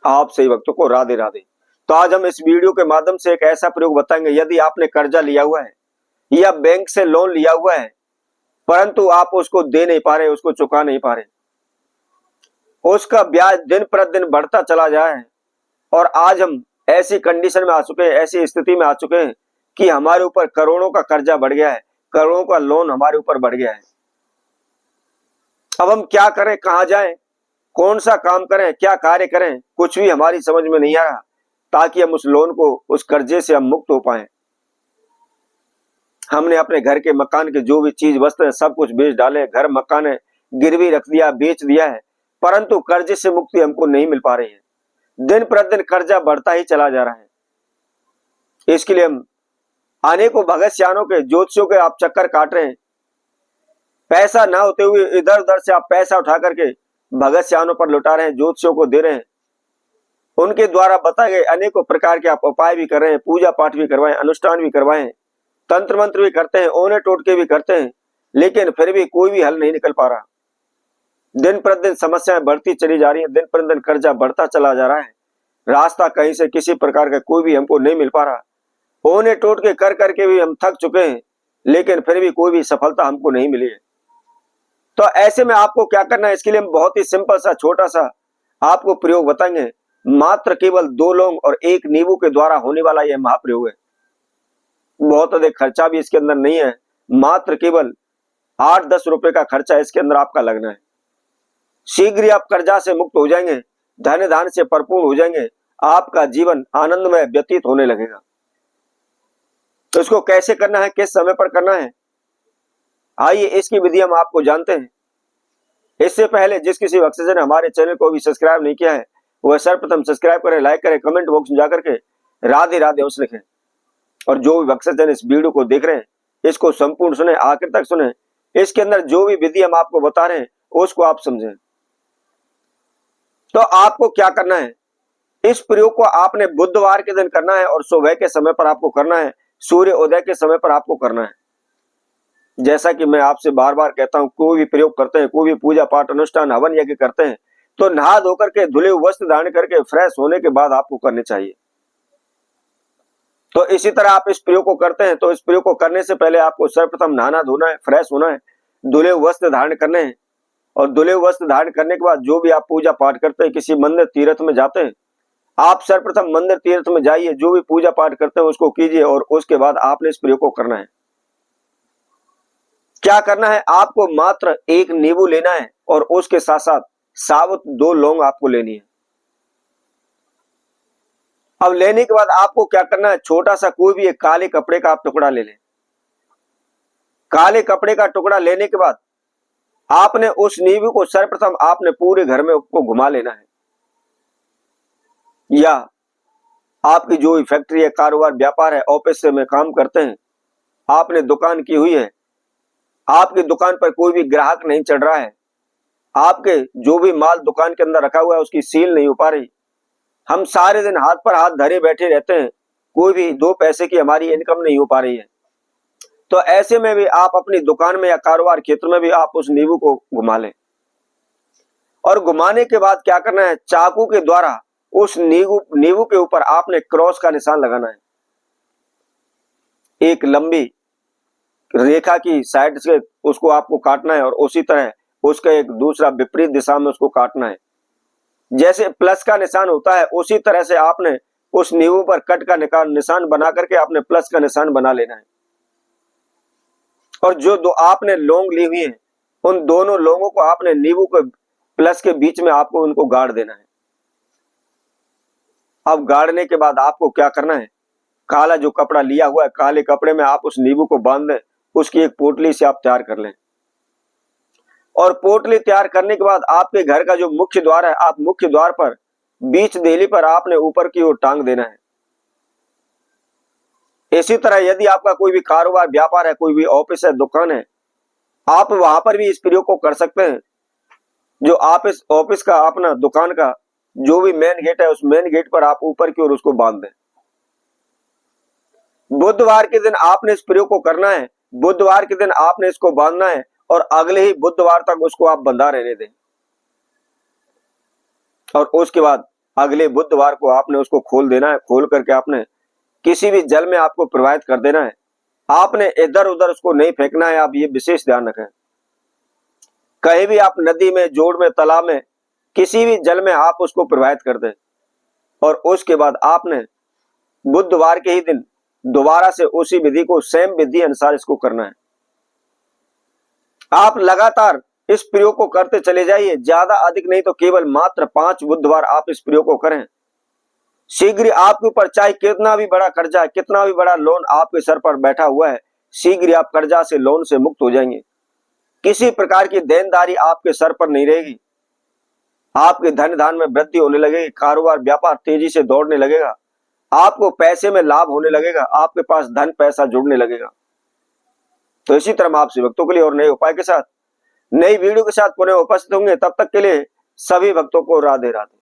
आप सही भक्तों को राधे राधे। तो आज हम इस वीडियो के माध्यम से एक ऐसा प्रयोग बताएंगे, यदि आपने कर्जा लिया हुआ है या बैंक से लोन लिया हुआ है परंतु आप उसको दे नहीं पा रहे, उसको चुका नहीं पा रहे, उसका ब्याज दिन प्रतिदिन बढ़ता चला जाए और आज हम ऐसी कंडीशन में आ चुके हैं, ऐसी स्थिति में आ चुके हैं कि हमारे ऊपर करोड़ों का कर्जा बढ़ गया है, करोड़ों का लोन हमारे ऊपर बढ़ गया है। अब हम क्या करें, कहां जाएं, कौन सा काम करें, क्या कार्य करें, कुछ भी हमारी समझ में नहीं आ रहा, ताकि हम उस लोन को, उस कर्जे से हम मुक्त हो पाए। हमने अपने घर के मकान के जो भी चीज वस्तु है सब कुछ बेच डाले, घर मकान है गिरवी रख दिया, बेच दिया है, परंतु कर्जे से मुक्ति हमको नहीं मिल पा रही है। दिन प्रतिदिन कर्जा बढ़ता ही चला जा रहा है। इसके लिए हम अनेकों भगत सियानों के, ज्योतिषियों के आप चक्कर काट रहे हैं। पैसा ना होते हुए इधर उधर से आप पैसा उठा करके भगत सियानों पर लुटा रहे हैं, ज्योतिषियों को दे रहे हैं। उनके द्वारा बताए गए अनेकों प्रकार के आप उपाय भी कर रहे हैं, पूजा पाठ भी करवाएं, अनुष्ठान भी करवाएं, तंत्र मंत्र भी करते हैं, ओने टोटके भी करते हैं, लेकिन फिर भी कोई भी हल नहीं निकल पा रहा। दिन प्रतिदिन समस्याएं बढ़ती चली जा रही है, दिन प्रतिदिन कर्जा बढ़ता चला जा रहा है, रास्ता कहीं से किसी प्रकार का कोई भी हमको नहीं मिल पा रहा। ओने टोटके कर करके भी हम थक चुके हैं, लेकिन फिर भी कोई भी सफलता हमको नहीं मिली है। तो ऐसे में आपको क्या करना है, इसके लिए हम बहुत ही सिंपल सा छोटा सा आपको प्रयोग बताएंगे। मात्र केवल 2 लौंग और 1 नींबू के द्वारा होने वाला यह महाप्रयोग है। बहुत अधिक खर्चा भी इसके अंदर नहीं है, मात्र केवल 8-10 रुपए का खर्चा इसके अंदर आपका लगना है। शीघ्र ही आप कर्जा से मुक्त हो जाएंगे, धन धान से भरपूर हो जाएंगे, आपका जीवन आनंदमय व्यतीत होने लगेगा। तो इसको कैसे करना है, किस समय पर करना है, आइए इसकी विधि हम आपको जानते हैं। इससे पहले जिस किसी भक्तजन ने हमारे चैनल को भी सब्सक्राइब नहीं किया है, वह सर्वप्रथम सब्सक्राइब करें, लाइक करें, कमेंट बॉक्स में जाकर के राधे राधे अवश्य लिखें। और जो भी भक्तजन इस वीडियो को देख रहे हैं, इसको संपूर्ण सुने, आखिर तक सुने। इसके अंदर जो भी विधि हम आपको बता रहे हैं उसको आप समझें। तो आपको क्या करना है, इस प्रयोग को आपने बुधवार के दिन करना है और सुबह के समय पर आपको करना है, सूर्य उदय के समय पर आपको करना है। जैसा कि मैं आपसे बार बार कहता हूं, कोई भी प्रयोग करते हैं, कोई भी पूजा पाठ अनुष्ठान हवन यज्ञ करते हैं, तो नहा धोकर के धुले वस्त्र धारण करके फ्रेश होने के बाद आपको करने चाहिए। तो इसी तरह आप इस प्रयोग को करते हैं, तो इस प्रयोग को करने से पहले आपको सर्वप्रथम नहाना धोना है, फ्रेश होना है, धुले वस्त्र धारण करने हैं। और धुले वस्त्र धारण करने के बाद जो भी आप पूजा पाठ करते हैं, किसी मंदिर तीर्थ में जाते हैं, आप सर्वप्रथम मंदिर तीर्थ में जाइए, जो भी पूजा पाठ करते हैं उसको कीजिए और उसके बाद आपने इस प्रयोग को करना है। क्या करना है, आपको मात्र 1 नींबू लेना है और उसके साथ साथ साबुत 2 लौंग आपको लेनी है। अब लेने के बाद आपको क्या करना है, छोटा सा कोई भी एक काले कपड़े का आप टुकड़ा ले लें। काले कपड़े का टुकड़ा लेने के बाद आपने उस नींबू को सर्वप्रथम आपने पूरे घर में उसको घुमा लेना है। या आपकी जो भी फैक्ट्री है, कारोबार व्यापार है, ऑफिस से में काम करते हैं, आपने दुकान की हुई है, आपकी दुकान पर कोई भी ग्राहक नहीं चढ़ रहा है, आपके जो भी माल दुकान के अंदर रखा हुआ है उसकी सील नहीं हो पा रही, हम सारे दिन हाथ पर हाथ धरे बैठे रहते हैं, कोई भी 2 पैसे की हमारी इनकम नहीं हो पा रही है। तो ऐसे में भी आप अपनी दुकान में या कारोबार क्षेत्र में भी आप उस नींबू को घुमा लें। और घुमाने के बाद क्या करना है, चाकू के द्वारा उस नींबू के ऊपर आपने क्रॉस का निशान लगाना है। एक लंबी रेखा की साइड से उसको आपको काटना है और उसी तरह उसका एक दूसरा विपरीत दिशा में उसको काटना है। जैसे प्लस का निशान होता है उसी तरह से आपने उस नींबू पर कट का निशान बना करके आपने प्लस का निशान बना लेना है। और जो दो आपने लौंग ली हुई है, उन दोनों लौंगों को आपने नींबू के प्लस के बीच में आपको उनको गाड़ देना है। अब गाड़ने के बाद आपको क्या करना है, काला जो कपड़ा लिया हुआ है, काले कपड़े में आप उस नींबू को बांध दें, उसकी एक पोटली से आप तैयार कर लें। और पोटली तैयार करने के बाद आपके घर का जो मुख्य द्वार है, आप मुख्य द्वार पर बीच देली पर आपने ऊपर की ओर टांग देना है। इसी तरह यदि आपका कोई भी कारोबार व्यापार है, कोई भी ऑफिस है, दुकान है, आप वहां पर भी इस प्रयोग को कर सकते हैं। जो आप इस ऑफिस का, अपना दुकान का जो भी मेन गेट है, उस मेन गेट पर आप ऊपर की ओर उसको बांध दें। बुधवार के दिन आपने इस प्रयोग को करना है, बुधवार के दिन आपने इसको बांधना है और अगले ही बुधवार तक उसको आप बंधा रहने दें। और उसके बाद अगले बुधवार को आपने उसको खोल देना है। खोल करके आपने किसी भी जल में आपको प्रवाहित कर देना है। आपने इधर उधर उसको नहीं फेंकना है। आप ये विशेष ध्यान रखें। कहीं भी आप नदी में, जोड़ में, तालाब में, किसी भी जल में आप उसको प्रवाहित कर दें और उसके बाद आपने बुधवार के ही दिन दोबारा से उसी विधि को, सेम विधि अनुसार इसको करना है। आप लगातार इस प्रयोग को करते चले जाइए। ज्यादा अधिक नहीं तो केवल मात्र 5 बुधवार आप इस प्रयोग को करें। शीघ्र आपके ऊपर चाहे कितना भी बड़ा कर्जा, कितना भी बड़ा लोन आपके सर पर बैठा हुआ है, शीघ्र आप कर्जा से, लोन से मुक्त हो जाएंगे। किसी प्रकार की देनदारी आपके सर पर नहीं रहेगी। आपके धन धान में वृद्धि होने लगेगी। कारोबार, व्यापार तेजी से दौड़ने लगेगा। आपको पैसे में लाभ होने लगेगा। आपके पास धन पैसा जुड़ने लगेगा। तो इसी तरह आपसे भक्तों के लिए और नए उपाय के साथ, नई वीडियो के साथ पुनः उपस्थित होंगे। तब तक के लिए सभी भक्तों को राधे राधे।